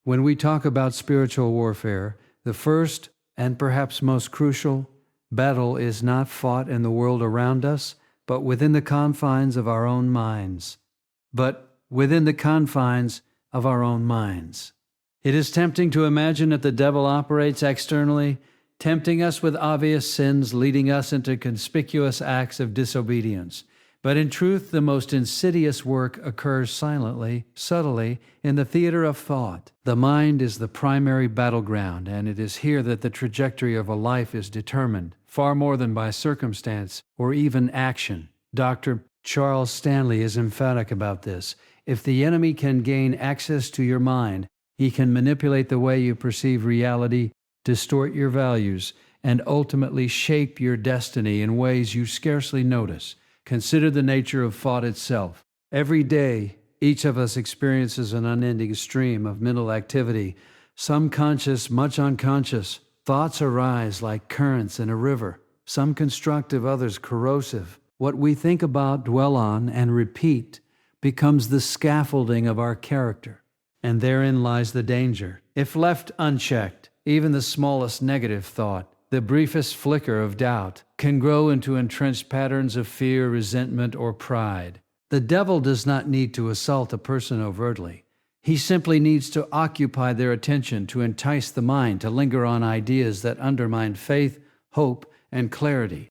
When we talk about spiritual warfare, the first and perhaps most crucial battle is not fought in the world around us, but within the confines of our own minds. It is tempting to imagine that the devil operates externally, tempting us with obvious sins, leading us into conspicuous acts of disobedience. But in truth, the most insidious work occurs silently, subtly, in the theater of thought. The mind is the primary battleground, and it is here that the trajectory of a life is determined, far more than by circumstance or even action. Dr. Charles Stanley is emphatic about this. If the enemy can gain access to your mind, he can manipulate the way you perceive reality, distort your values, and ultimately shape your destiny in ways you scarcely notice. Consider the nature of thought itself. Every day, each of us experiences an unending stream of mental activity, some conscious, much unconscious. Thoughts arise like currents in a river, some constructive, others corrosive. What we think about, dwell on, and repeat becomes the scaffolding of our character. And therein lies the danger. If left unchecked, even the smallest negative thought, the briefest flicker of doubt, can grow into entrenched patterns of fear, resentment, or pride. The devil does not need to assault a person overtly. He simply needs to occupy their attention, to entice the mind to linger on ideas that undermine faith, hope, and clarity.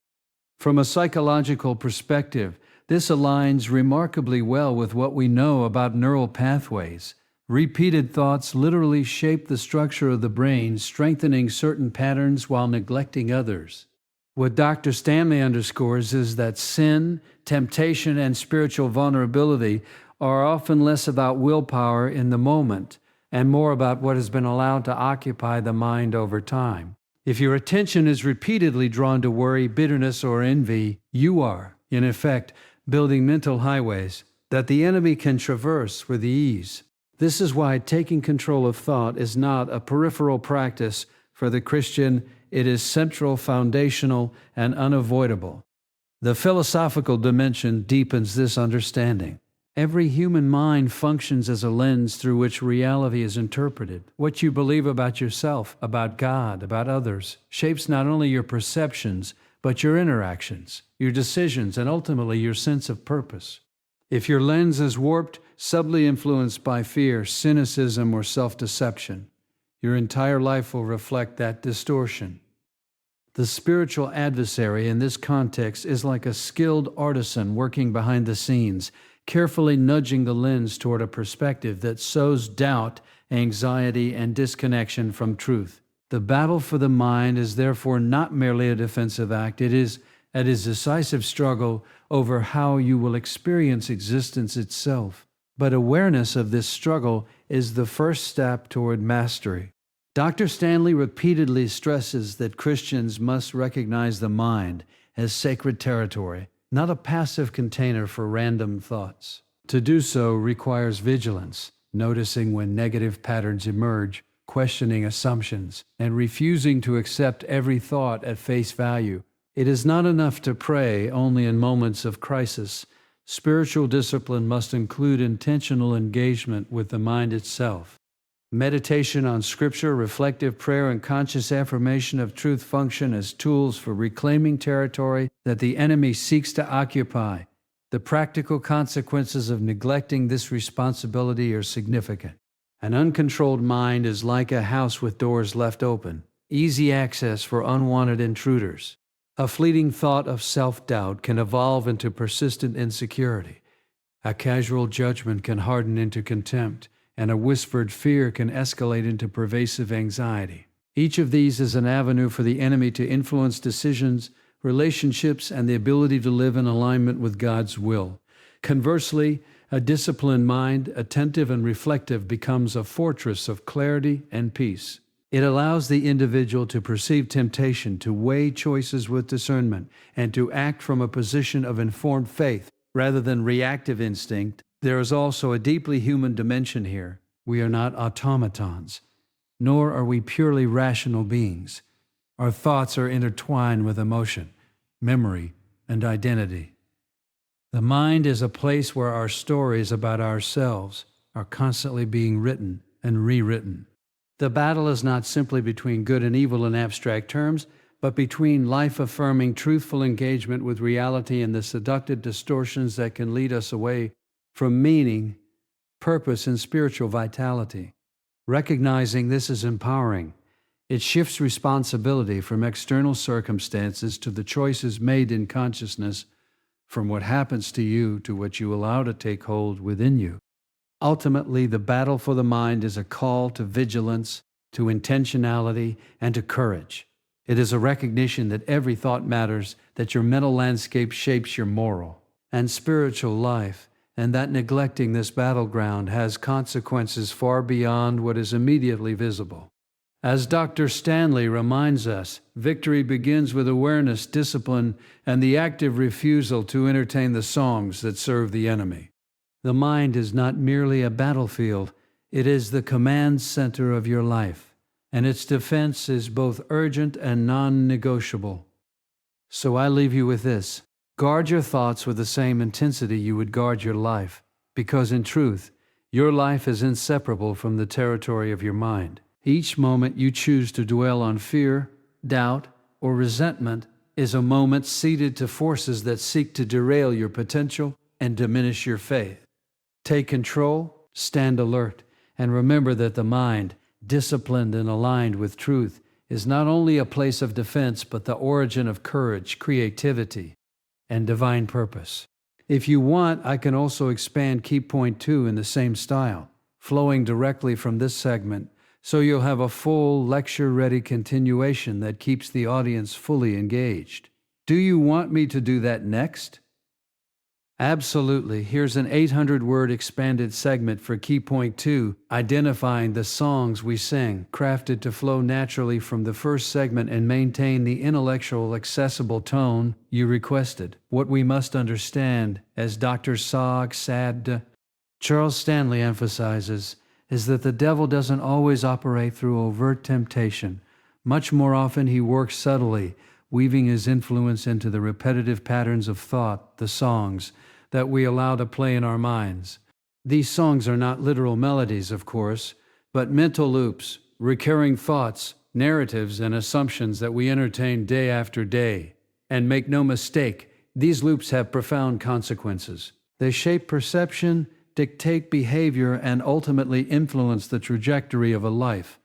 From a psychological perspective, this aligns remarkably well with what we know about neural pathways. Repeated thoughts literally shape the structure of the brain, strengthening certain patterns while neglecting others. What Dr. Stanley underscores is that sin, temptation, and spiritual vulnerability are often less about willpower in the moment and more about what has been allowed to occupy the mind over time. If your attention is repeatedly drawn to worry, bitterness, or envy, you are, in effect, building mental highways that the enemy can traverse with ease. This is why taking control of thought is not a peripheral practice for the Christian. It is central, foundational, and unavoidable. The philosophical dimension deepens this understanding. Every human mind functions as a lens through which reality is interpreted. What you believe about yourself, about God, about others, shapes not only your perceptions, but your interactions, your decisions, and ultimately your sense of purpose. If your lens is warped, subtly influenced by fear, cynicism, or self-deception, your entire life will reflect that distortion. The spiritual adversary in this context is like a skilled artisan working behind the scenes, carefully nudging the lens toward a perspective that sows doubt, anxiety, and disconnection from truth. The battle for the mind is therefore not merely a defensive act. It is a decisive struggle over how you will experience existence itself. But awareness of this struggle is the first step toward mastery. Dr. Stanley repeatedly stresses that Christians must recognize the mind as sacred territory, not a passive container for random thoughts. To do so requires vigilance, noticing when negative patterns emerge, questioning assumptions, and refusing to accept every thought at face value. It is not enough to pray only in moments of crisis. Spiritual discipline must include intentional engagement with the mind itself. Meditation on Scripture, reflective prayer, and conscious affirmation of truth function as tools for reclaiming territory that the enemy seeks to occupy. The practical consequences of neglecting this responsibility are significant. An uncontrolled mind is like a house with doors left open, easy access for unwanted intruders. A fleeting thought of self-doubt can evolve into persistent insecurity. A casual judgment can harden into contempt, and a whispered fear can escalate into pervasive anxiety. Each of these is an avenue for the enemy to influence decisions, relationships, and the ability to live in alignment with God's will. Conversely, a disciplined mind, attentive and reflective, becomes a fortress of clarity and peace. It allows the individual to perceive temptation, to weigh choices with discernment, and to act from a position of informed faith rather than reactive instinct. There is also a deeply human dimension here. We are not automatons, nor are we purely rational beings. Our thoughts are intertwined with emotion, memory, and identity. The mind is a place where our stories about ourselves are constantly being written, and rewritten. The battle is not simply between good and evil in abstract terms, but between life-affirming, truthful engagement with reality and the seductive distortions that can lead us away from meaning, purpose, and spiritual vitality. Recognizing this is empowering. It shifts responsibility from external circumstances to the choices made in consciousness, from what happens to you to what you allow to take hold within you. Ultimately, the battle for the mind is a call to vigilance, to intentionality, and to courage. It is a recognition that every thought matters, that your mental landscape shapes your moral and spiritual life, and that neglecting this battleground has consequences far beyond what is immediately visible. As Dr. Stanley reminds us, victory begins with awareness, discipline, and the active refusal to entertain the songs that serve the enemy. The mind is not merely a battlefield, it is the command center of your life, and its defense is both urgent and non-negotiable. So I leave you with this. Guard your thoughts with the same intensity you would guard your life, because in truth, your life is inseparable from the territory of your mind. Each moment you choose to dwell on fear, doubt, or resentment is a moment ceded to forces that seek to derail your potential and diminish your faith. Take control, stand alert, and remember that the mind, disciplined and aligned with truth, is not only a place of defense, but the origin of courage, creativity, and divine purpose. If you want, I can also expand key point 2 in the same style, flowing directly from this segment, so you'll have a full lecture-ready continuation that keeps the audience fully engaged. Do you want me to do that next? Absolutely. Here's an 800-word expanded segment for key point 2, identifying the songs we sing, crafted to flow naturally from the first segment and maintain the intellectual, accessible tone you requested. What we must understand, as Dr. Charles Stanley emphasizes, is that the devil doesn't always operate through overt temptation. Much more often he works subtly, weaving his influence into the repetitive patterns of thought, the songs, that we allow to play in our minds. These songs are not literal melodies, of course, but mental loops, recurring thoughts, narratives, and assumptions that we entertain day after day. And make no mistake, these loops have profound consequences. They shape perception, dictate behavior, and ultimately influence the trajectory of a life.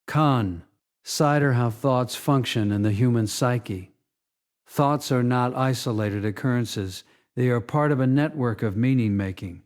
Consider how thoughts function in the human psyche. Thoughts are not isolated occurrences. They are part of a network of meaning-making.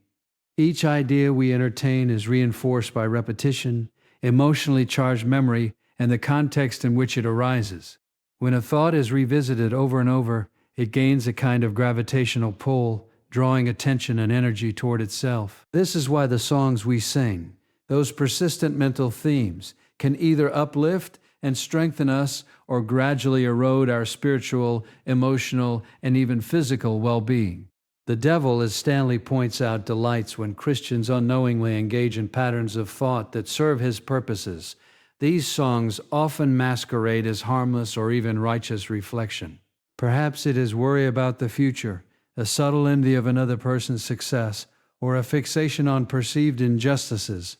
Each idea we entertain is reinforced by repetition, emotionally charged memory, and the context in which it arises. When a thought is revisited over and over, it gains a kind of gravitational pull, drawing attention and energy toward itself. This is why the songs we sing, those persistent mental themes, can either uplift and strengthen us or gradually erode our spiritual, emotional, and even physical well-being. The devil, as Stanley points out, delights when Christians unknowingly engage in patterns of thought that serve his purposes. These songs often masquerade as harmless or even righteous reflection. Perhaps it is worry about the future, a subtle envy of another person's success, or a fixation on perceived injustices.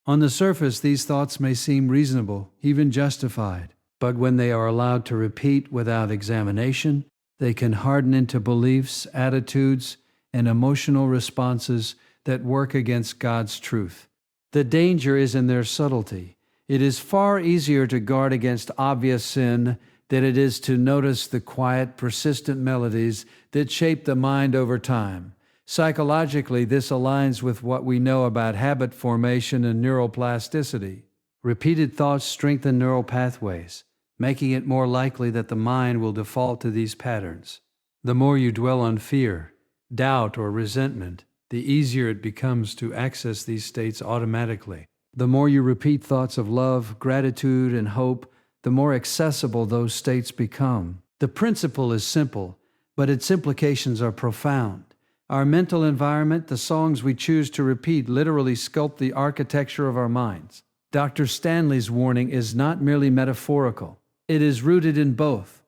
On the surface, these thoughts may seem reasonable, even justified, but when they are allowed to repeat without examination, they can harden into beliefs, attitudes, and emotional responses that work against God's truth. The danger is in their subtlety. It is far easier to guard against obvious sin than it is to notice the quiet, persistent melodies that shape the mind over time. Psychologically, this aligns with what we know about habit formation and neuroplasticity. Repeated thoughts strengthen neural pathways, making it more likely that the mind will default to these patterns. The more you dwell on fear, doubt, or resentment, the easier it becomes to access these states automatically. The more you repeat thoughts of love, gratitude, and hope, the more accessible those states become. The principle is simple, but its implications are profound. Our mental environment, the songs we choose to repeat, literally sculpt the architecture of our minds. Dr. Stanley's warning is not merely metaphorical. It is rooted in both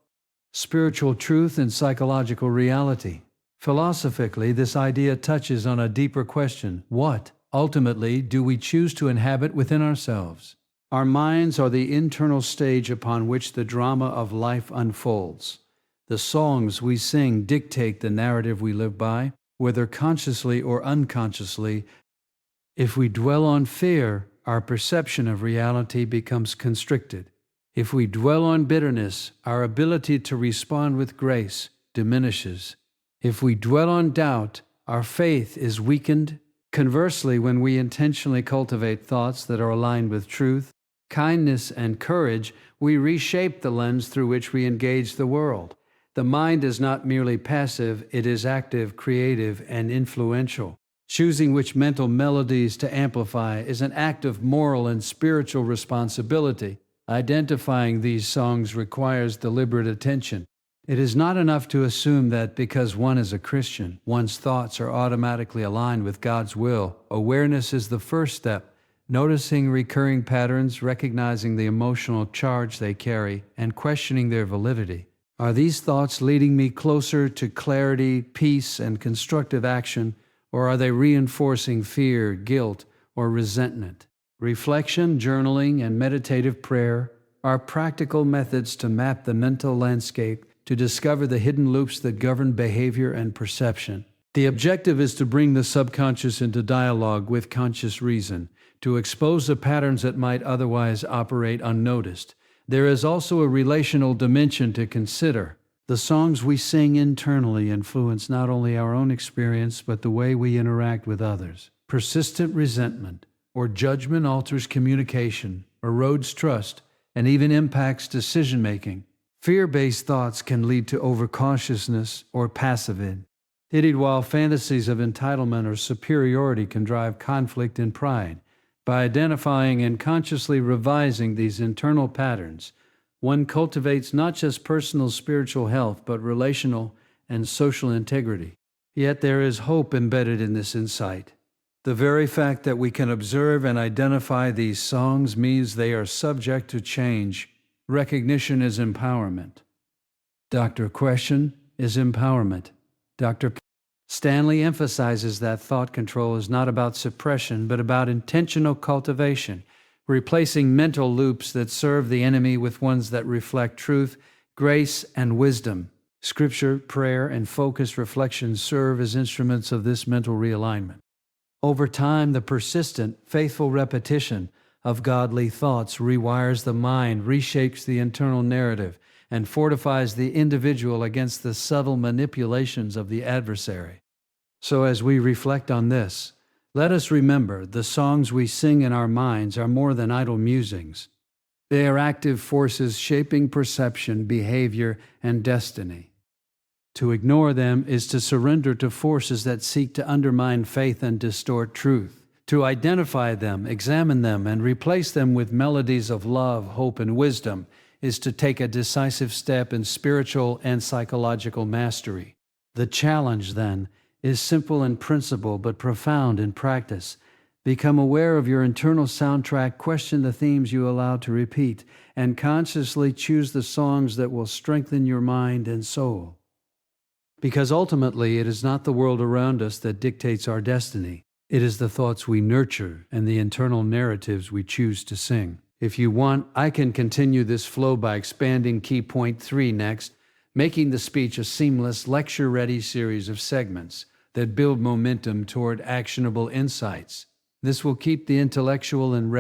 spiritual truth and psychological reality. Philosophically, this idea touches on a deeper question: what ultimately do we choose to inhabit within ourselves. Our minds are the internal stage upon which the drama of life unfolds. The songs we sing dictate the narrative we live by, whether consciously or unconsciously. If we dwell on fear, our perception of reality becomes constricted. If we dwell on bitterness, our ability to respond with grace diminishes. If we dwell on doubt, our faith is weakened. Conversely, when we intentionally cultivate thoughts that are aligned with truth, kindness, and courage, we reshape the lens through which we engage the world. The mind is not merely passive, it is active, creative, and influential. Choosing which mental melodies to amplify is an act of moral and spiritual responsibility. Identifying these songs requires deliberate attention. It is not enough to assume that because one is a Christian, one's thoughts are automatically aligned with God's will. Awareness is the first step. Noticing recurring patterns, recognizing the emotional charge they carry, and questioning their validity. Are these thoughts leading me closer to clarity, peace, and constructive action, or are they reinforcing fear, guilt, or resentment? Reflection, journaling, and meditative prayer are practical methods to map the mental landscape to discover the hidden loops that govern behavior and perception. The objective is to bring the subconscious into dialogue with conscious reason, to expose the patterns that might otherwise operate unnoticed. There is also a relational dimension to consider. The songs we sing internally influence not only our own experience, but the way we interact with others. Persistent resentment or judgment alters communication, erodes trust, and even impacts decision-making. Fear-based thoughts can lead to overcautiousness or passive-in. While fantasies of entitlement or superiority can drive conflict and pride. By identifying and consciously revising these internal patterns, one cultivates not just personal spiritual health, but relational and social integrity. Yet there is hope embedded in this insight. The very fact that we can observe and identify these songs means they are subject to change. Recognition is empowerment. Dr. Question is empowerment. Dr. Stanley emphasizes that thought control is not about suppression, but about intentional cultivation, replacing mental loops that serve the enemy with ones that reflect truth, grace, and wisdom. Scripture, prayer, and focused reflection serve as instruments of this mental realignment. Over time, the persistent, faithful repetition of godly thoughts rewires the mind, reshapes the internal narrative, and fortifies the individual against the subtle manipulations of the adversary. So as we reflect on this, let us remember the songs we sing in our minds are more than idle musings. They are active forces shaping perception, behavior, and destiny. To ignore them is to surrender to forces that seek to undermine faith and distort truth. To identify them, examine them, and replace them with melodies of love, hope, and wisdom is to take a decisive step in spiritual and psychological mastery. The challenge, then, is simple in principle but profound in practice. Become aware of your internal soundtrack, question the themes you allow to repeat, and consciously choose the songs that will strengthen your mind and soul. Because ultimately, it is not the world around us that dictates our destiny. It is the thoughts we nurture and the internal narratives we choose to sing. If you want, I can continue this flow by expanding key point 3 next, making the speech a seamless, lecture-ready series of segments that build momentum toward actionable insights. This will keep the intellectual and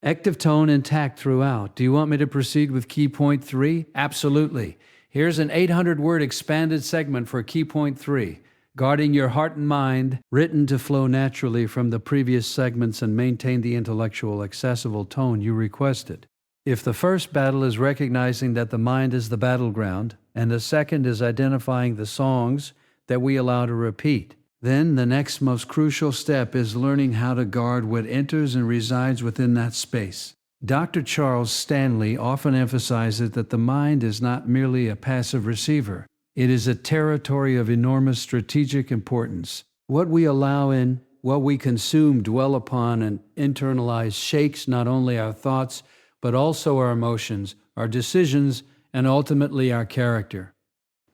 active tone intact throughout. Do you want me to proceed with key point 3? Absolutely. Here's an 800-word expanded segment for key point 3. Guarding your heart and mind, written to flow naturally from the previous segments and maintain the intellectual, accessible tone you requested. If the first battle is recognizing that the mind is the battleground, and the second is identifying the songs that we allow to repeat, then the next most crucial step is learning how to guard what enters and resides within that space. Dr. Charles Stanley often emphasizes that the mind is not merely a passive receiver. It is a territory of enormous strategic importance. What we allow in, what we consume, dwell upon, and internalize shapes not only our thoughts, but also our emotions, our decisions, and ultimately our character.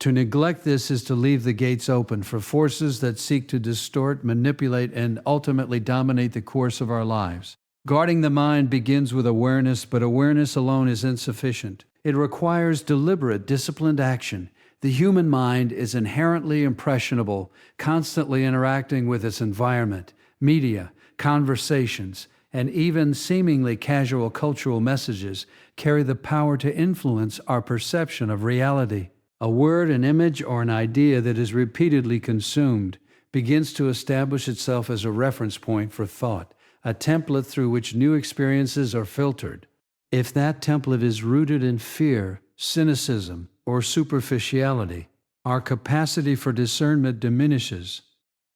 To neglect this is to leave the gates open for forces that seek to distort, manipulate, and ultimately dominate the course of our lives. Guarding the mind begins with awareness, but awareness alone is insufficient. It requires deliberate, disciplined action. The human mind is inherently impressionable, constantly interacting with its environment, media, conversations, and even seemingly casual cultural messages carry the power to influence our perception of reality. A word, an image, or an idea that is repeatedly consumed begins to establish itself as a reference point for thought, a template through which new experiences are filtered. If that template is rooted in fear, cynicism, or superficiality, our capacity for discernment diminishes.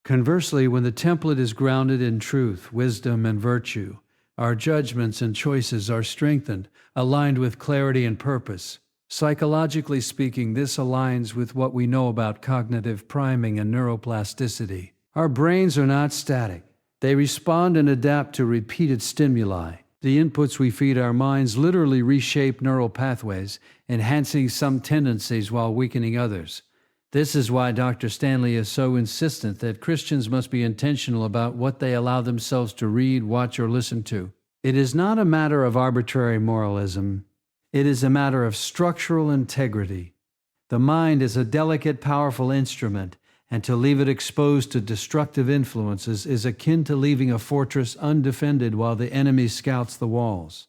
Conversely, when the template is grounded in truth, wisdom, and virtue, our judgments and choices are strengthened, aligned with clarity and purpose. Psychologically speaking, this aligns with what we know about cognitive priming and neuroplasticity. Our brains are not static. They respond and adapt to repeated stimuli. The inputs we feed our minds literally reshape neural pathways, enhancing some tendencies while weakening others. This is why Dr. Stanley is so insistent that Christians must be intentional about what they allow themselves to read, watch, or listen to. It is not a matter of arbitrary moralism. It is a matter of structural integrity. The mind is a delicate, powerful instrument, and to leave it exposed to destructive influences is akin to leaving a fortress undefended while the enemy scouts the walls.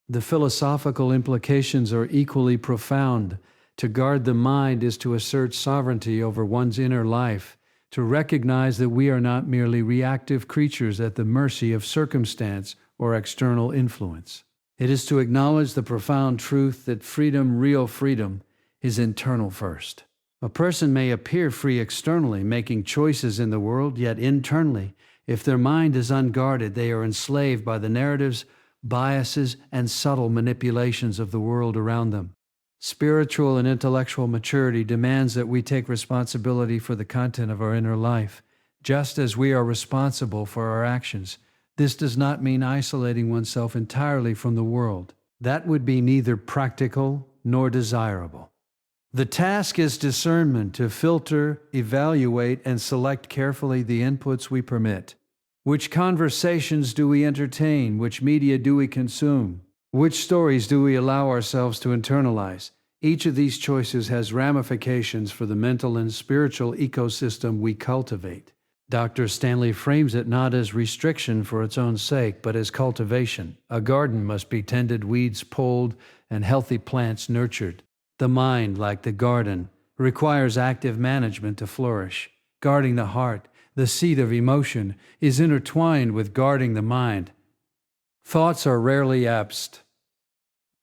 The philosophical implications are equally profound. To guard the mind is to assert sovereignty over one's inner life, to recognize that we are not merely reactive creatures at the mercy of circumstance or external influence. It is to acknowledge the profound truth that freedom, real freedom, is internal first. A person may appear free externally, making choices in the world, yet internally, if their mind is unguarded, they are enslaved by the narratives, biases, and subtle manipulations of the world around them. Spiritual and intellectual maturity demands that we take responsibility for the content of our inner life, just as we are responsible for our actions. This does not mean isolating oneself entirely from the world. That would be neither practical nor desirable. The task is discernment, to filter, evaluate, and select carefully the inputs we permit. Which conversations do we entertain? Which media do we consume? Which stories do we allow ourselves to internalize? Each of these choices has ramifications for the mental and spiritual ecosystem we cultivate. Dr. Stanley frames it not as restriction for its own sake, but as cultivation. A garden must be tended, weeds pulled, and healthy plants nurtured. The mind, like the garden, requires active management to flourish. Guarding the heart, the seat of emotion, is intertwined with guarding the mind. Thoughts are rarely absent.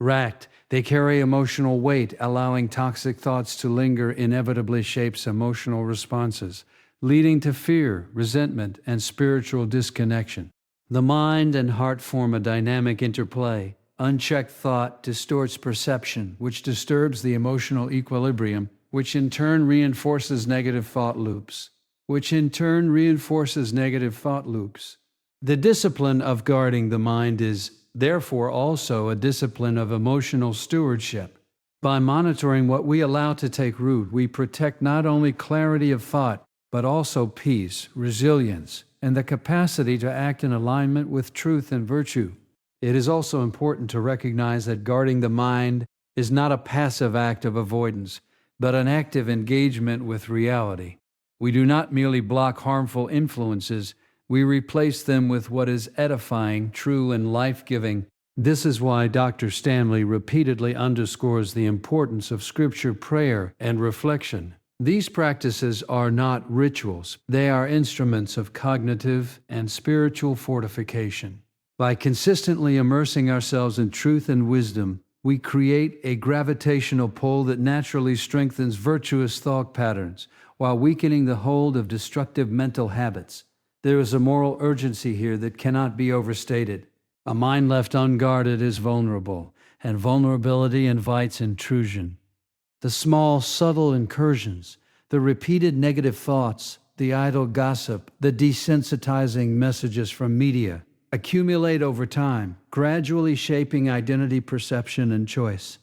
Racked, they carry emotional weight. Allowing toxic thoughts to linger inevitably shapes emotional responses, leading to fear, resentment, and spiritual disconnection. The mind and heart form a dynamic interplay. Unchecked thought distorts perception, which disturbs the emotional equilibrium, which in turn reinforces negative thought loops. The discipline of guarding the mind is, therefore, also a discipline of emotional stewardship. By monitoring what we allow to take root, we protect not only clarity of thought, but also peace, resilience, and the capacity to act in alignment with truth and virtue. It is also important to recognize that guarding the mind is not a passive act of avoidance, but an active engagement with reality. We do not merely block harmful influences, we replace them with what is edifying, true, and life-giving. This is why Dr. Stanley repeatedly underscores the importance of Scripture, prayer, and reflection. These practices are not rituals. They are instruments of cognitive and spiritual fortification. By consistently immersing ourselves in truth and wisdom, we create a gravitational pull that naturally strengthens virtuous thought patterns while weakening the hold of destructive mental habits. There is a moral urgency here that cannot be overstated. A mind left unguarded is vulnerable, and vulnerability invites intrusion. The small, subtle incursions, the repeated negative thoughts, the idle gossip, the desensitizing messages from media accumulate over time, gradually shaping identity, perception, and choice.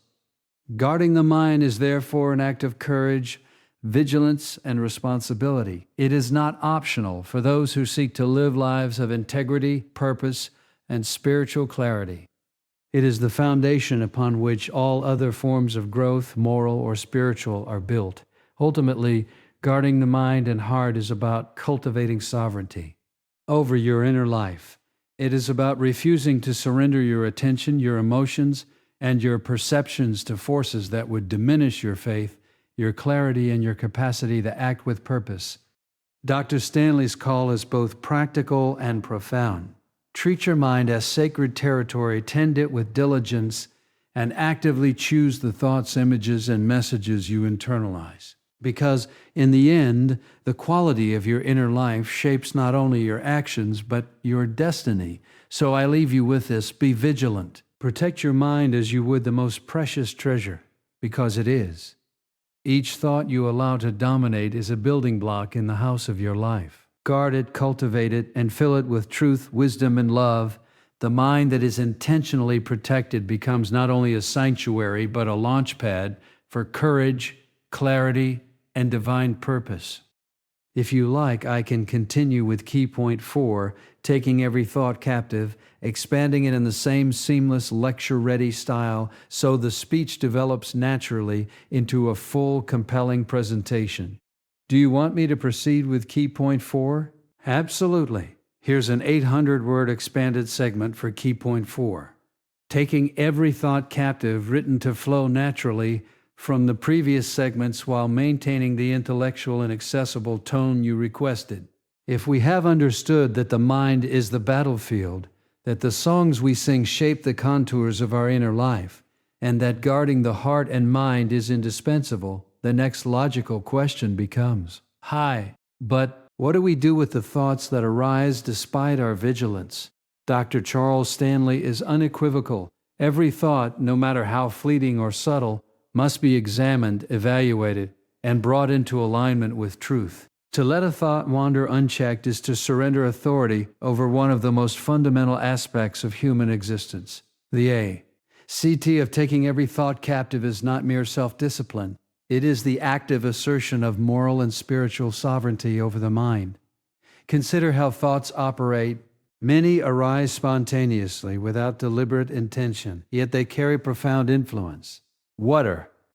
Guarding the mind is therefore an act of courage, vigilance, and responsibility. It is not optional for those who seek to live lives of integrity, purpose, and spiritual clarity. It is the foundation upon which all other forms of growth, moral or spiritual, are built. Ultimately, guarding the mind and heart is about cultivating sovereignty over your inner life. It is about refusing to surrender your attention, your emotions, and your perceptions to forces that would diminish your faith, your clarity, and your capacity to act with purpose. Dr. Stanley's call is both practical and profound. Treat your mind as sacred territory, tend it with diligence, and actively choose the thoughts, images, and messages you internalize. Because, in the end, the quality of your inner life shapes not only your actions, but your destiny. So I leave you with this: be vigilant. Protect your mind as you would the most precious treasure, because it is. Each thought you allow to dominate is a building block in the house of your life. Guard it, cultivate it, and fill it with truth, wisdom, and love. The mind that is intentionally protected becomes not only a sanctuary, but a launch pad for courage, clarity, and divine purpose. If you like, I can continue with key point 4, taking every thought captive, expanding it in the same seamless lecture-ready style so the speech develops naturally into a full, compelling presentation. Do you want me to proceed with key point 4? Absolutely. Here's an 800-word expanded segment for key point 4. Taking every thought captive, written to flow naturally from the previous segments while maintaining the intellectual and accessible tone you requested. If we have understood that the mind is the battlefield, that the songs we sing shape the contours of our inner life, and that guarding the heart and mind is indispensable, the next logical question becomes, but what do we do with the thoughts that arise despite our vigilance? Dr. Charles Stanley is unequivocal. Every thought, no matter how fleeting or subtle, must be examined, evaluated, and brought into alignment with truth. To let a thought wander unchecked is to surrender authority over one of the most fundamental aspects of human existence. The CT of taking every thought captive is not mere self-discipline. It is the active assertion of moral and spiritual sovereignty over the mind. Consider how thoughts operate. Many arise spontaneously without deliberate intention, yet they carry profound influence.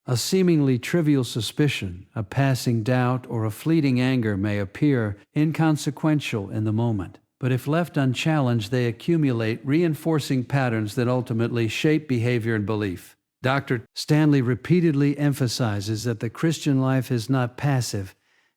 A seemingly trivial suspicion, a passing doubt, or a fleeting anger may appear inconsequential in the moment, but if left unchallenged, they accumulate, reinforcing patterns that ultimately shape behavior and belief. Dr. Stanley repeatedly emphasizes that the Christian life is not passive,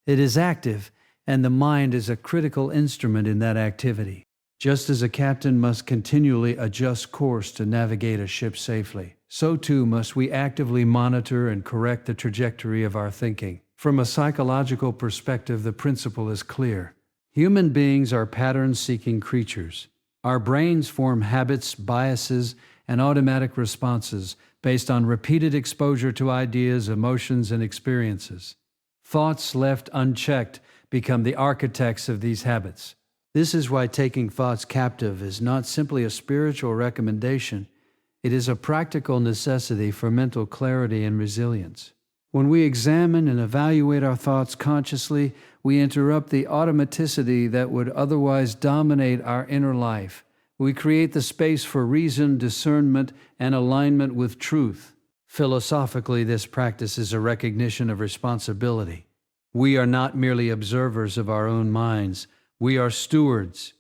it is active, and the mind is a critical instrument in that activity. Just as a captain must continually adjust course to navigate a ship safely, so too must we actively monitor and correct the trajectory of our thinking. From a psychological perspective, the principle is clear. Human beings are pattern-seeking creatures. Our brains form habits, biases, and automatic responses based on repeated exposure to ideas, emotions, and experiences. Thoughts left unchecked become the architects of these habits. This is why taking thoughts captive is not simply a spiritual recommendation. It is a practical necessity for mental clarity and resilience. When we examine and evaluate our thoughts consciously, we interrupt the automaticity that would otherwise dominate our inner life. We create the space for reason, discernment, and alignment with truth. Philosophically, this practice is a recognition of responsibility. We are not merely observers of our own minds. We are stewards.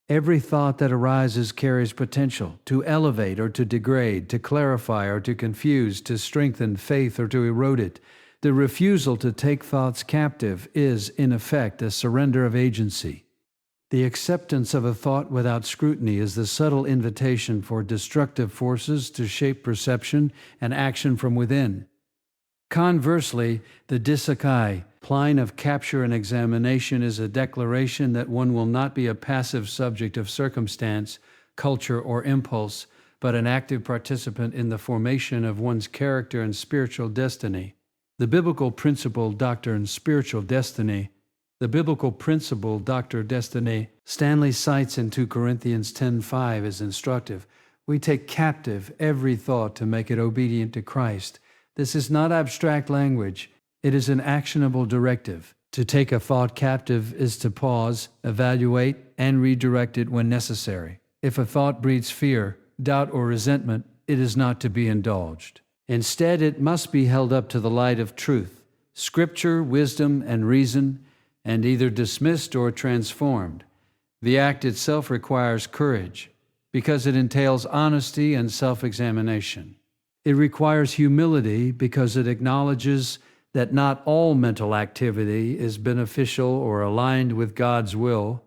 Every thought that arises carries potential to elevate or to degrade, to clarify or to confuse, to strengthen faith or to erode it. The refusal to take thoughts captive is, in effect, a surrender of agency. The acceptance of a thought without scrutiny is the subtle invitation for destructive forces to shape perception and action from within. Conversely, the disakai, pline of capture and examination, is a declaration that one will not be a passive subject of circumstance, culture, or impulse, but an active participant in the formation of one's character and spiritual destiny. The biblical principle, doctrine, spiritual destiny. The biblical principle, doctrine, destiny, Stanley cites in 2 Corinthians 10:5 is instructive. We take captive every thought to make it obedient to Christ. This is not abstract language. It is an actionable directive. To take a thought captive is to pause, evaluate, and redirect it when necessary. If a thought breeds fear, doubt, or resentment, it is not to be indulged. Instead, it must be held up to the light of truth, scripture, wisdom, and reason, and either dismissed or transformed. The act itself requires courage, because it entails honesty and self-examination. It requires humility because it acknowledges that not all mental activity is beneficial or aligned with God's will,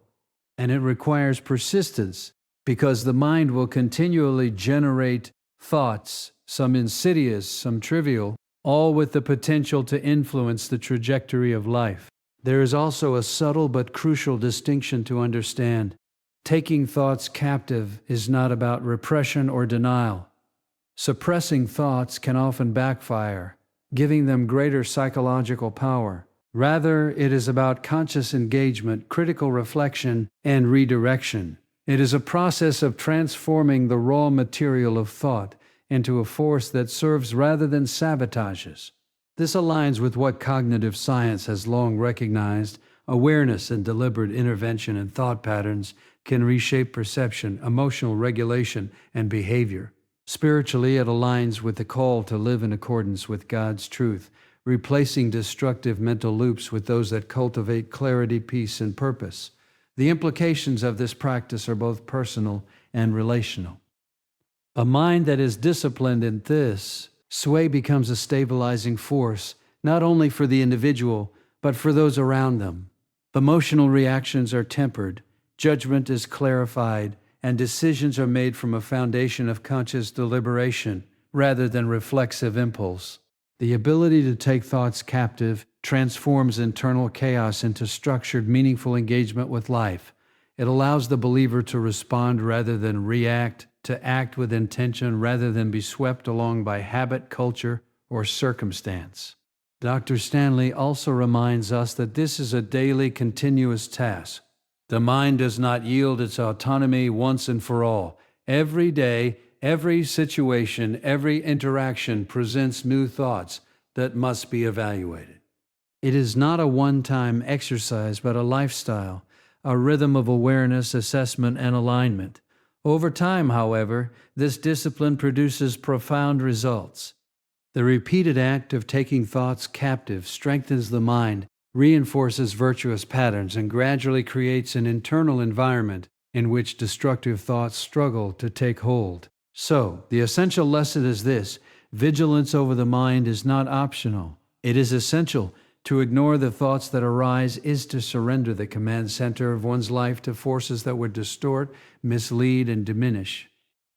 and it requires persistence because the mind will continually generate thoughts, some insidious, some trivial, all with the potential to influence the trajectory of life. There is also a subtle but crucial distinction to understand. Taking thoughts captive is not about repression or denial. Suppressing thoughts can often backfire, giving them greater psychological power. Rather, it is about conscious engagement, critical reflection, and redirection. It is a process of transforming the raw material of thought into a force that serves rather than sabotages. This aligns with what cognitive science has long recognized. Awareness and deliberate intervention in thought patterns can reshape perception, emotional regulation, and behavior. Spiritually, it aligns with the call to live in accordance with God's truth, replacing destructive mental loops with those that cultivate clarity, peace, and purpose. The implications of this practice are both personal and relational. A mind that is disciplined in this way becomes a stabilizing force, not only for the individual, but for those around them. Emotional reactions are tempered, judgment is clarified, and decisions are made from a foundation of conscious deliberation rather than reflexive impulse. The ability to take thoughts captive transforms internal chaos into structured, meaningful engagement with life. It allows the believer to respond rather than react, to act with intention rather than be swept along by habit, culture, or circumstance. Dr. Stanley also reminds us that this is a daily, continuous task. The mind does not yield its autonomy once and for all. Every day, every situation, every interaction presents new thoughts that must be evaluated. It is not a one-time exercise, but a lifestyle, a rhythm of awareness, assessment, and alignment. Over time, however, this discipline produces profound results. The repeated act of taking thoughts captive strengthens the mind, reinforces virtuous patterns, and gradually creates an internal environment in which destructive thoughts struggle to take hold. So, the essential lesson is this: vigilance over the mind is not optional. It is essential. To ignore the thoughts that arise is to surrender the command center of one's life to forces that would distort, mislead, and diminish.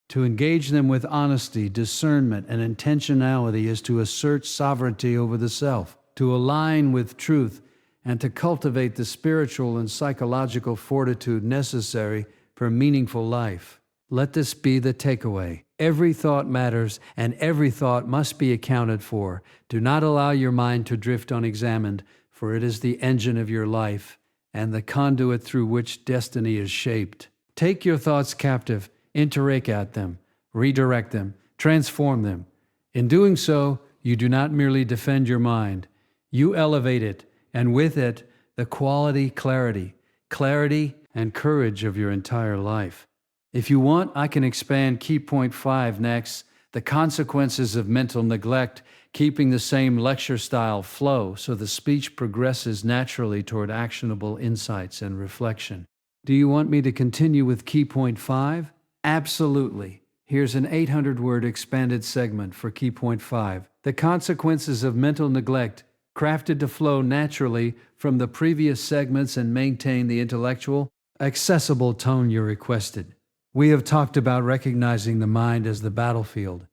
To engage them with honesty, discernment, and intentionality is to assert sovereignty over the self, to align with truth, and to cultivate the spiritual and psychological fortitude necessary for meaningful life. Let this be the takeaway. Every thought matters, and every thought must be accounted for. Do not allow your mind to drift unexamined, for it is the engine of your life and the conduit through which destiny is shaped. Take your thoughts captive, interact at them, redirect them, transform them. In doing so, you do not merely defend your mind. You elevate it, and with it, the quality, clarity, and courage of your entire life. If you want, I can expand key point 5 next, the consequences of mental neglect, keeping the same lecture style flow so the speech progresses naturally toward actionable insights and reflection. Do you want me to continue with key point 5? Absolutely. Here's an 800-word expanded segment for key point 5. The consequences of mental neglect, crafted to flow naturally from the previous segments and maintain the intellectual, accessible tone you requested. We have talked about recognizing the mind as the battlefield,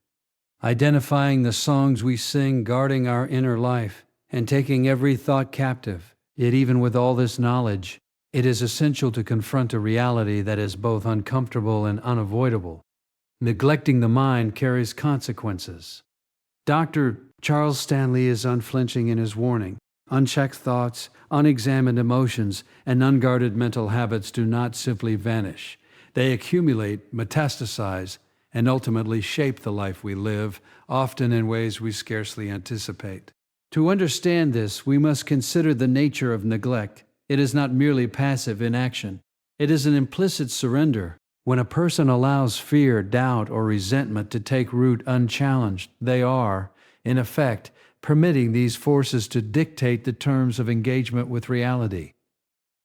identifying the songs we sing, guarding our inner life, and taking every thought captive. Yet even with all this knowledge, it is essential to confront a reality that is both uncomfortable and unavoidable. Neglecting the mind carries consequences. Dr. Charles Stanley is unflinching in his warning. Unchecked thoughts, unexamined emotions, and unguarded mental habits do not simply vanish. They accumulate, metastasize, and ultimately shape the life we live, often in ways we scarcely anticipate. To understand this, we must consider the nature of neglect. It is not merely passive inaction. It is an implicit surrender. When a person allows fear, doubt, or resentment to take root unchallenged, they are, in effect, permitting these forces to dictate the terms of engagement with reality.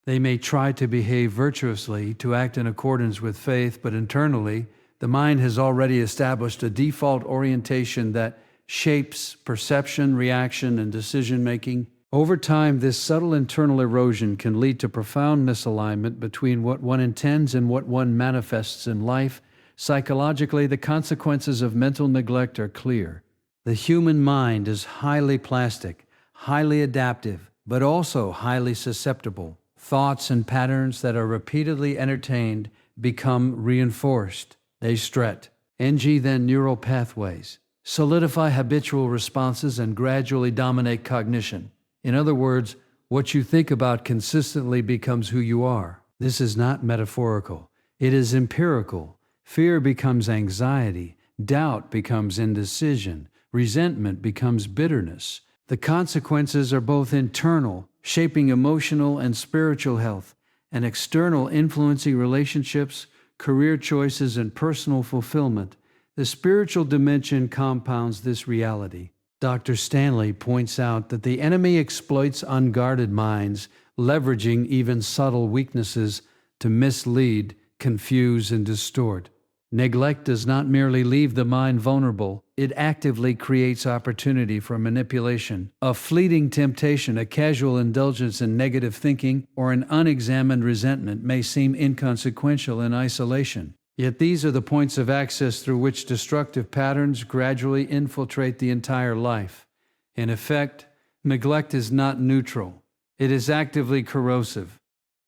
They may try to behave virtuously, to act in accordance with faith, but internally, the mind has already established a default orientation that shapes perception, reaction, and decision-making. Over time, this subtle internal erosion can lead to profound misalignment between what one intends and what one manifests in life. Psychologically, the consequences of mental neglect are clear. The human mind is highly plastic, highly adaptive, but also highly susceptible. Thoughts and patterns that are repeatedly entertained become reinforced. They strut, then neural pathways, solidify habitual responses, and gradually dominate cognition. In other words, what you think about consistently becomes who you are. This is not metaphorical. It is empirical. Fear becomes anxiety. Doubt becomes indecision. Resentment becomes bitterness. The consequences are both internal, shaping emotional and spiritual health, and external, influencing relationships, career choices, and personal fulfillment. The spiritual dimension compounds this reality. Dr. Stanley points out that the enemy exploits unguarded minds, leveraging even subtle weaknesses to mislead, confuse, and distort. Neglect does not merely leave the mind vulnerable, it actively creates opportunity for manipulation. A fleeting temptation, a casual indulgence in negative thinking, or an unexamined resentment may seem inconsequential in isolation. Yet these are the points of access through which destructive patterns gradually infiltrate the entire life. In effect, neglect is not neutral. It is actively corrosive.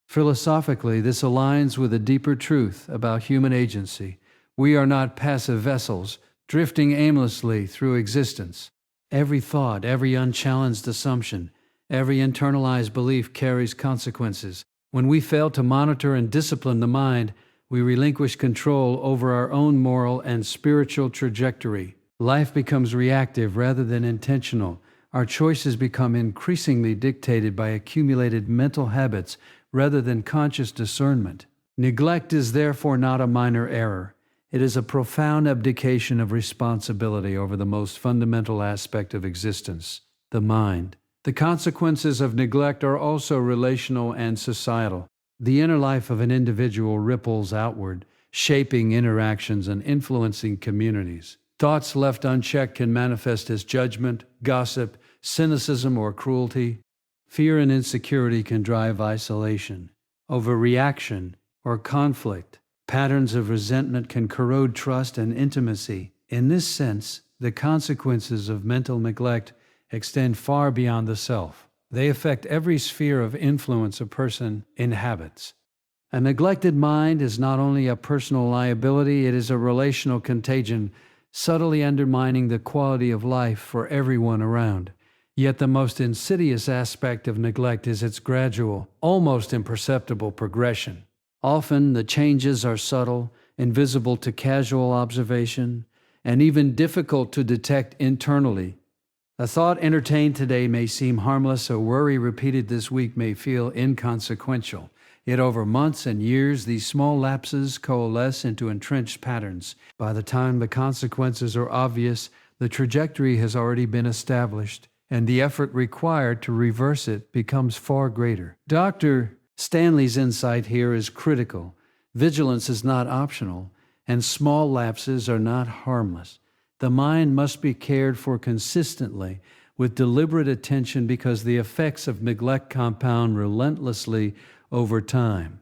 Philosophically, this aligns with a deeper truth about human agency. We are not passive vessels, drifting aimlessly through existence. Every thought, every unchallenged assumption, every internalized belief carries consequences. When we fail to monitor and discipline the mind, we relinquish control over our own moral and spiritual trajectory. Life becomes reactive rather than intentional. Our choices become increasingly dictated by accumulated mental habits rather than conscious discernment. Neglect is therefore not a minor error. It is a profound abdication of responsibility over the most fundamental aspect of existence, the mind. The consequences of neglect are also relational and societal. The inner life of an individual ripples outward, shaping interactions and influencing communities. Thoughts left unchecked can manifest as judgment, gossip, cynicism, or cruelty. Fear and insecurity can drive isolation, overreaction, or conflict. Patterns of resentment can corrode trust and intimacy. In this sense, the consequences of mental neglect extend far beyond the self. They affect every sphere of influence a person inhabits. A neglected mind is not only a personal liability, it is a relational contagion, subtly undermining the quality of life for everyone around. Yet the most insidious aspect of neglect is its gradual, almost imperceptible progression. Often the changes are subtle, invisible to casual observation, and even difficult to detect internally. A thought entertained today may seem harmless, a worry repeated this week may feel inconsequential. Yet over months and years, these small lapses coalesce into entrenched patterns. By the time the consequences are obvious, the trajectory has already been established, and the effort required to reverse it becomes far greater. Dr. Stanley's insight here is critical. Vigilance is not optional, and small lapses are not harmless. The mind must be cared for consistently with deliberate attention because the effects of neglect compound relentlessly over time.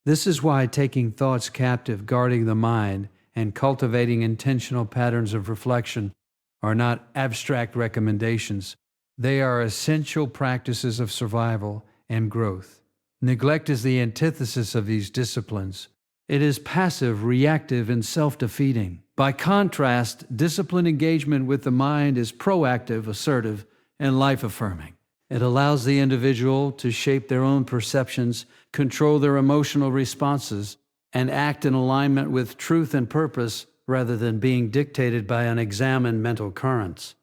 This is why taking thoughts captive, guarding the mind, and cultivating intentional patterns of reflection are not abstract recommendations. They are essential practices of survival and growth. Neglect is the antithesis of these disciplines. It is passive, reactive, and self-defeating. By contrast, disciplined engagement with the mind is proactive, assertive, and life-affirming. It allows the individual to shape their own perceptions, control their emotional responses, and act in alignment with truth and purpose rather than being dictated by unexamined mental currents.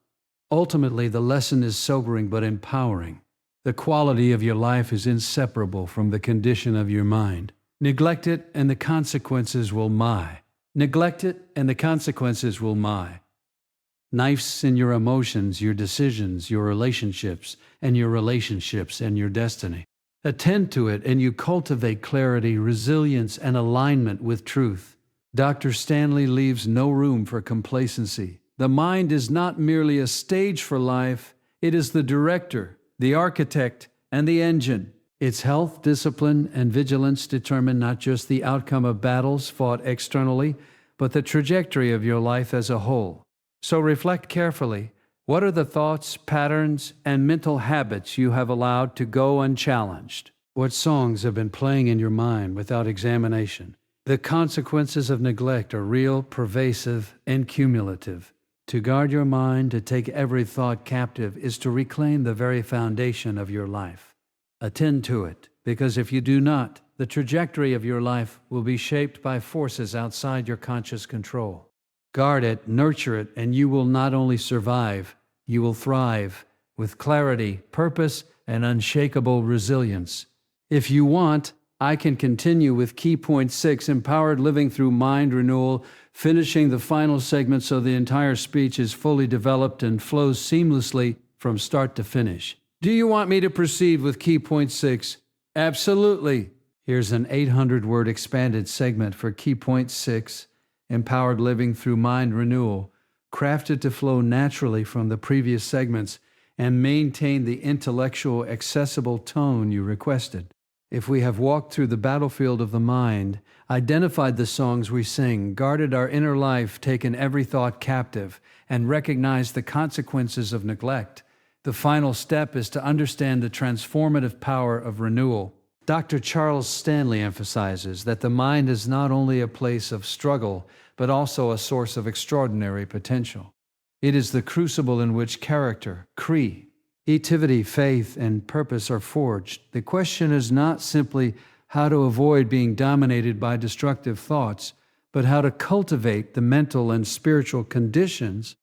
Ultimately, the lesson is sobering but empowering. The quality of your life is inseparable from the condition of your mind. Neglect it, and the consequences will my. Neglect it, and the consequences will my. Knives in your emotions, your decisions, your relationships, and your destiny. Attend to it, and you cultivate clarity, resilience, and alignment with truth. Dr. Stanley leaves no room for complacency. The mind is not merely a stage for life, it is the director, the architect, and the engine. Its health, discipline, and vigilance determine not just the outcome of battles fought externally, but the trajectory of your life as a whole. So reflect carefully. What are the thoughts, patterns, and mental habits you have allowed to go unchallenged? What songs have been playing in your mind without examination? The consequences of neglect are real, pervasive, and cumulative. To guard your mind, to take every thought captive, is to reclaim the very foundation of your life. Attend to it, because if you do not, the trajectory of your life will be shaped by forces outside your conscious control. Guard it, nurture it, and you will not only survive, you will thrive with clarity, purpose, and unshakable resilience. If you want, I can continue with key point 6, empowered living through mind renewal, finishing the final segment so the entire speech is fully developed and flows seamlessly from start to finish. Do you want me to proceed with key point 6? Absolutely. Here's an 800-word expanded segment for key point 6, empowered living through mind renewal, crafted to flow naturally from the previous segments and maintain the intellectual, accessible tone you requested. If we have walked through the battlefield of the mind, identified the songs we sing, guarded our inner life, taken every thought captive, and recognized the consequences of neglect, the final step is to understand the transformative power of renewal. Dr. Charles Stanley emphasizes that the mind is not only a place of struggle, but also a source of extraordinary potential. It is the crucible in which character, creativity, faith, and purpose are forged. The question is not simply how to avoid being dominated by destructive thoughts, but how to cultivate the mental and spiritual conditions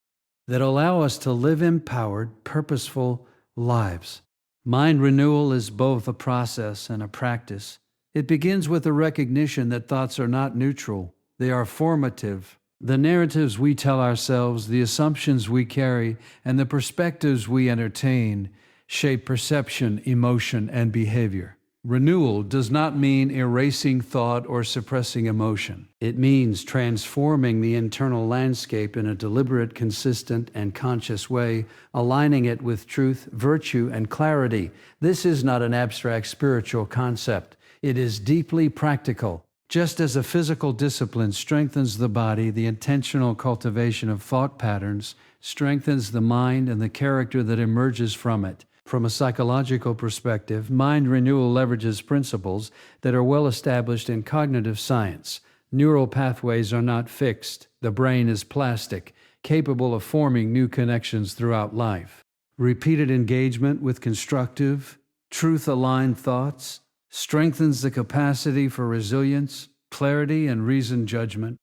that allow us to live empowered, purposeful lives. Mind renewal is both a process and a practice. It begins with a recognition that thoughts are not neutral, they are formative. The narratives we tell ourselves, the assumptions we carry, and the perspectives we entertain shape perception, emotion, and behavior. Renewal does not mean erasing thought or suppressing emotion. It means transforming the internal landscape in a deliberate, consistent, and conscious way, aligning it with truth, virtue, and clarity. This is not an abstract spiritual concept. It is deeply practical. Just as a physical discipline strengthens the body, the intentional cultivation of thought patterns strengthens the mind and the character that emerges from it. From a psychological perspective, mind renewal leverages principles that are well established in cognitive science. Neural pathways are not fixed. The brain is plastic, capable of forming new connections throughout life. Repeated engagement with constructive, truth-aligned thoughts strengthens the capacity for resilience, clarity, and reasoned judgment.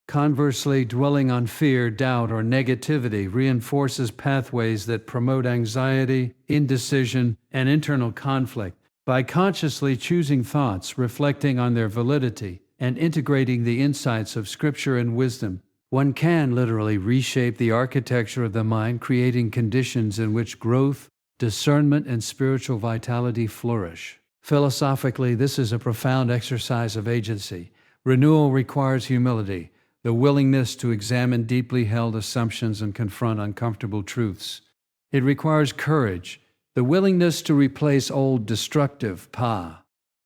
Conversely, dwelling on fear, doubt, or negativity reinforces pathways that promote anxiety, indecision, and internal conflict. By consciously choosing thoughts, reflecting on their validity, and integrating the insights of Scripture and wisdom, one can literally reshape the architecture of the mind, creating conditions in which growth, discernment, and spiritual vitality flourish. Philosophically, this is a profound exercise of agency. Renewal requires humility, the willingness to examine deeply held assumptions and confront uncomfortable truths. It requires courage, the willingness to replace old destructive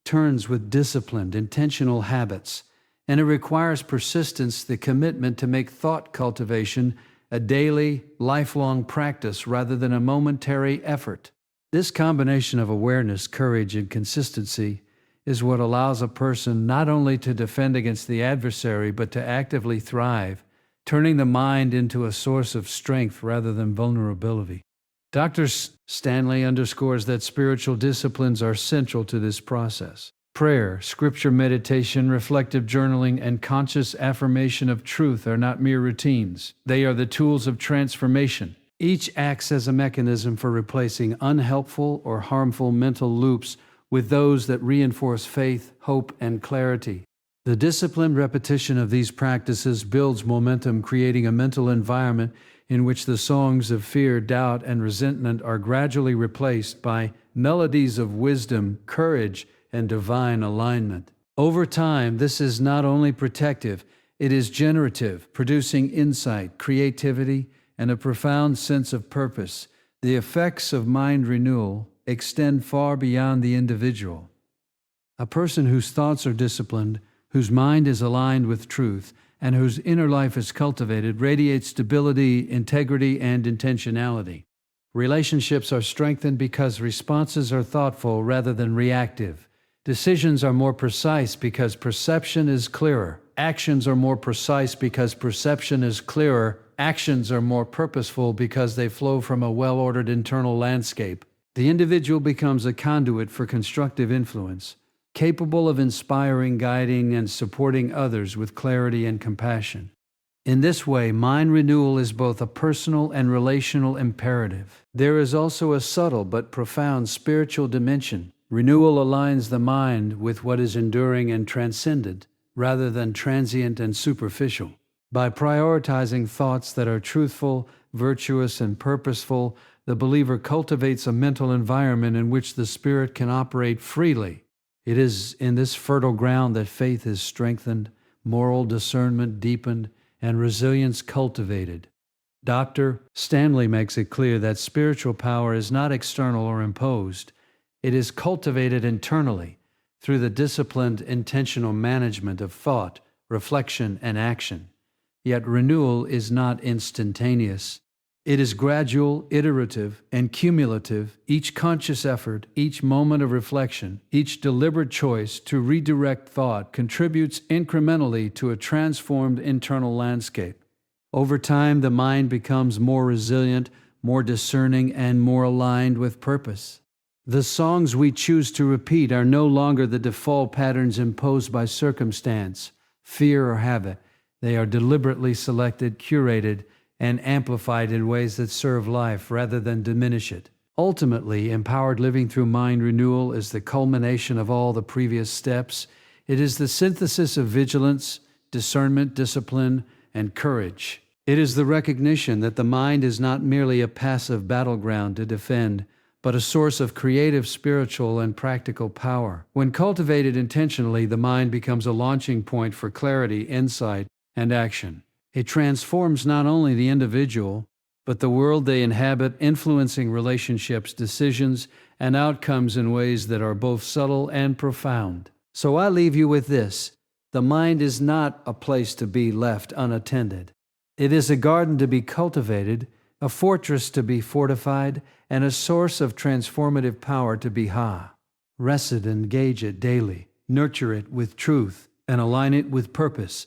turns with disciplined, intentional habits. And it requires persistence, the commitment to make thought cultivation a daily, lifelong practice rather than a momentary effort. This combination of awareness, courage, and consistency is what allows a person not only to defend against the adversary, but to actively thrive, turning the mind into a source of strength rather than vulnerability. Dr. Stanley underscores that spiritual disciplines are central to this process. Prayer, scripture meditation, reflective journaling, and conscious affirmation of truth are not mere routines. They are the tools of transformation. Each acts as a mechanism for replacing unhelpful or harmful mental loops with those that reinforce faith, hope, and clarity. The disciplined repetition of these practices builds momentum, creating a mental environment in which the songs of fear, doubt, and resentment are gradually replaced by melodies of wisdom, courage, and divine alignment. Over time, this is not only protective, it is generative, producing insight, creativity, and a profound sense of purpose. The effects of mind renewal extend far beyond the individual. A person whose thoughts are disciplined, whose mind is aligned with truth, and whose inner life is cultivated, radiates stability, integrity, and intentionality. Relationships are strengthened because responses are thoughtful rather than reactive. Decisions are more precise because perception is clearer. Actions are more precise because perception is clearer. Actions are more purposeful because they flow from a well-ordered internal landscape. The individual becomes a conduit for constructive influence, capable of inspiring, guiding, and supporting others with clarity and compassion. In this way, mind renewal is both a personal and relational imperative. There is also a subtle but profound spiritual dimension. Renewal aligns the mind with what is enduring and transcendent, rather than transient and superficial. By prioritizing thoughts that are truthful, virtuous, and purposeful, the believer cultivates a mental environment in which the spirit can operate freely. It is in this fertile ground that faith is strengthened, moral discernment deepened, and resilience cultivated. Dr. Stanley makes it clear that spiritual power is not external or imposed. It is cultivated internally through the disciplined, intentional management of thought, reflection, and action. Yet renewal is not instantaneous. It is gradual, iterative, and cumulative. Each conscious effort, each moment of reflection, each deliberate choice to redirect thought contributes incrementally to a transformed internal landscape. Over time, the mind becomes more resilient, more discerning, and more aligned with purpose. The songs we choose to repeat are no longer the default patterns imposed by circumstance, fear, or habit. They are deliberately selected, curated, and amplified in ways that serve life rather than diminish it. Ultimately, empowered living through mind renewal is the culmination of all the previous steps. It is the synthesis of vigilance, discernment, discipline, and courage. It is the recognition that the mind is not merely a passive battleground to defend, but a source of creative, spiritual, and practical power. When cultivated intentionally, the mind becomes a launching point for clarity, insight, and action. It transforms not only the individual, but the world they inhabit, influencing relationships, decisions, and outcomes in ways that are both subtle and profound. So I leave you with this: the mind is not a place to be left unattended. It is a garden to be cultivated, a fortress to be fortified, and a source of transformative power to be Rest it and engage it daily. Nurture it with truth, and align it with purpose.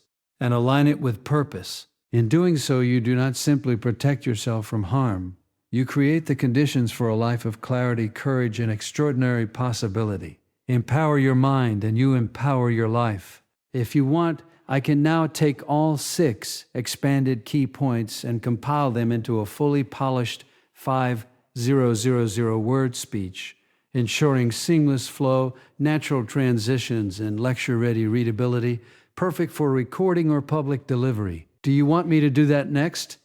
In doing so, you do not simply protect yourself from harm. You create the conditions for a life of clarity, courage, and extraordinary possibility. Empower your mind, and you empower your life. If you want, I can now take all 6 expanded key points and compile them into a fully polished 5,000-word speech, ensuring seamless flow, natural transitions, and lecture-ready readability, perfect for recording or public delivery. Do you want me to do that next?